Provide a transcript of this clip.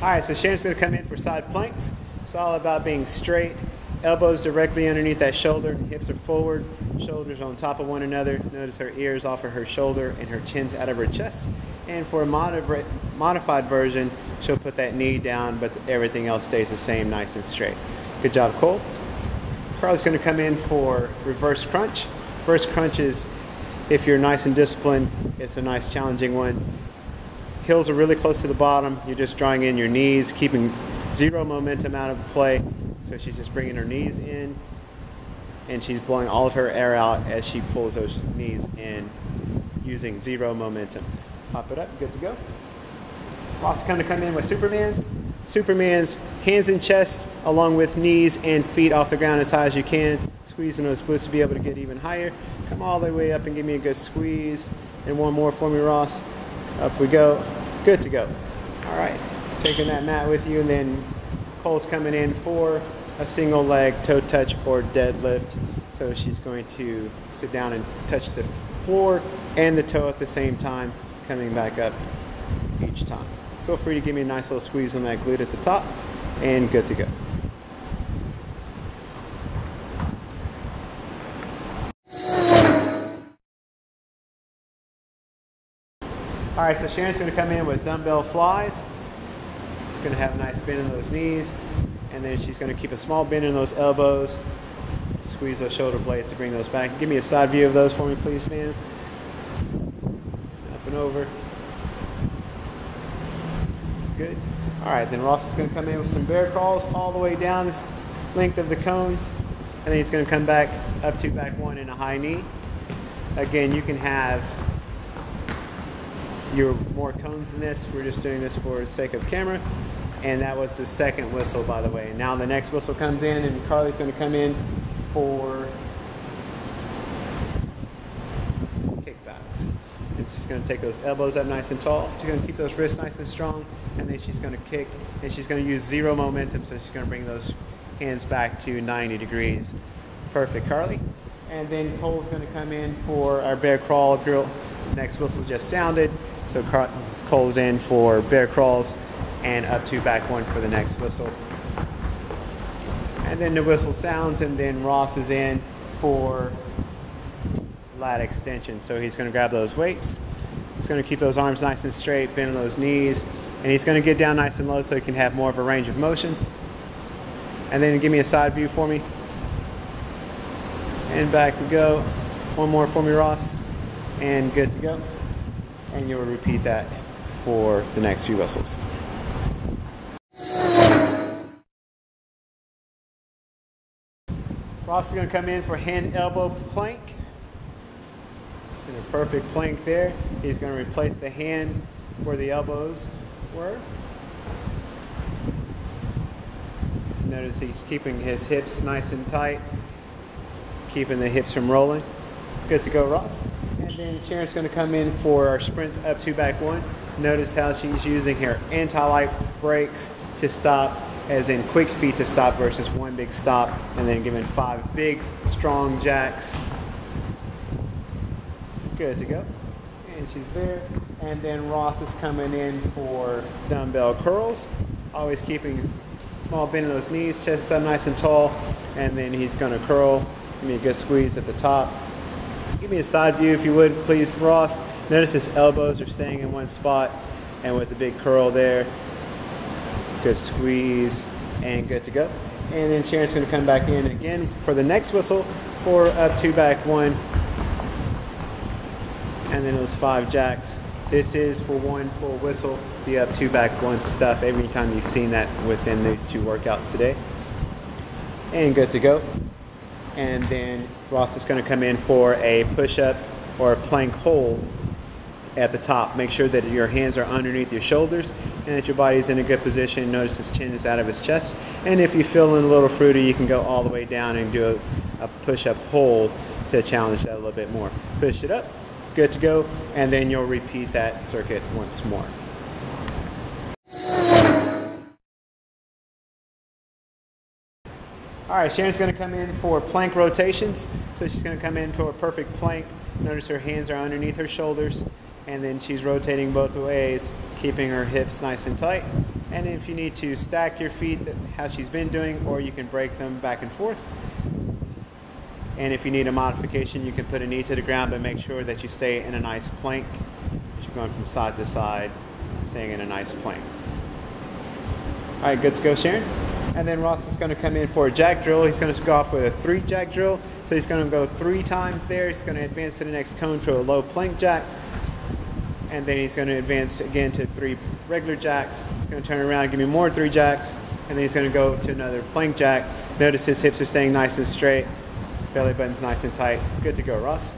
All right, so Sharon's gonna come in for side planks. It's all about being straight, elbows directly underneath that shoulder, hips are forward, shoulders on top of one another. Notice her ears off of her shoulder and her chin's out of her chest. And for a modified version, she'll put that knee down, but everything else stays the same, nice and straight. Good job, Cole. Carly's gonna come in for reverse crunch. Reverse crunch is, if you're nice and disciplined, it's a nice challenging one. Heels are really close to the bottom. You're just drawing in your knees, keeping zero momentum out of play. So she's just bringing her knees in and she's blowing all of her air out as she pulls those knees in using zero momentum. Pop it up, good to go. Ross is going to come in with Superman's. Superman's hands and chest along with knees and feet off the ground as high as you can. Squeezing those glutes to be able to get even higher. Come all the way up and give me a good squeeze. And one more for me, Ross. Up we go. Good to go. All right, taking that mat with you, and then Cole's coming in for a single leg toe touch or deadlift. So she's going to sit down and touch the floor and the toe at the same time, coming back up each time. Feel free to give me a nice little squeeze on that glute at the top, and good to go. All right, so Sharon's going to come in with dumbbell flies. She's going to have a nice bend in those knees, and then she's going to keep a small bend in those elbows. Squeeze those shoulder blades to bring those back. Give me a side view of those for me, please, man. Up and over. Good. All right, then Ross is going to come in with some bear crawls all the way down this length of the cones, and then he's going to come back up to back one in a high knee. Again, you can have your more cones than this. We're just doing this for the sake of camera. And that was the second whistle, by the way. Now the next whistle comes in, and Carly's going to come in for kickbacks. And she's going to take those elbows up nice and tall. She's going to keep those wrists nice and strong, and then she's going to kick, and she's going to use zero momentum, so she's going to bring those hands back to 90 degrees. Perfect, Carly. And then Cole's going to come in for our bear crawl drill. Next whistle just sounded, so Cole's in for bear crawls and up to back one for the next whistle. And then the whistle sounds, and then Ross is in for lat extension. So he's going to grab those weights. He's going to keep those arms nice and straight, bend those knees, and he's going to get down nice and low so he can have more of a range of motion. And then give me a side view for me. And back we go. One more for me, Ross. And good to go. And you'll repeat that for the next few whistles. Ross is going to come in for hand elbow plank. In a perfect plank there. He's going to replace the hand where the elbows were. Notice he's keeping his hips nice and tight, keeping the hips from rolling. Good to go, Ross. And then Sharon's going to come in for our sprints up to back one. Notice how she's using her anti-light brakes to stop, as in quick feet to stop versus one big stop, and then giving 5 big, strong jacks. Good to go. And she's there. And then Ross is coming in for dumbbell curls. Always keeping small bend in those knees, chest up nice and tall, and then he's going to curl. Give me a good squeeze at the top. Give me a side view if you would, please, Ross. Notice his elbows are staying in one spot, and with a big curl there. Good squeeze, and good to go. And then Sharon's going to come back in again for the next whistle for up to back one. And then those 5 jacks. This is for one full whistle, the up to back one stuff. Every time you've seen that within these 2 workouts today. And good to go. And then Ross is going to come in for a push-up or a plank hold at the top. Make sure that your hands are underneath your shoulders and that your body's in a good position. Notice his chin is out of his chest. And if you're feeling a little fruity, you can go all the way down and do a push-up hold to challenge that a little bit more. Push it up, good to go, and then you'll repeat that circuit once more. All right, Sharon's going to come in for plank rotations. So she's going to come in for a perfect plank. Notice her hands are underneath her shoulders, and then she's rotating both ways, keeping her hips nice and tight. And if you need to stack your feet, how she's been doing, or you can break them back and forth. And if you need a modification, you can put a knee to the ground, but make sure that you stay in a nice plank. You're going from side to side, staying in a nice plank. All right, good to go, Sharon. And then Ross is going to come in for a jack drill. He's going to go off with a 3 jack drill. So he's going to go 3 times there. He's going to advance to the next cone for a low plank jack. And then he's going to advance again to 3 regular jacks. He's going to turn around and give me more 3 jacks. And then he's going to go to another plank jack. Notice his hips are staying nice and straight. Belly button's nice and tight. Good to go, Ross.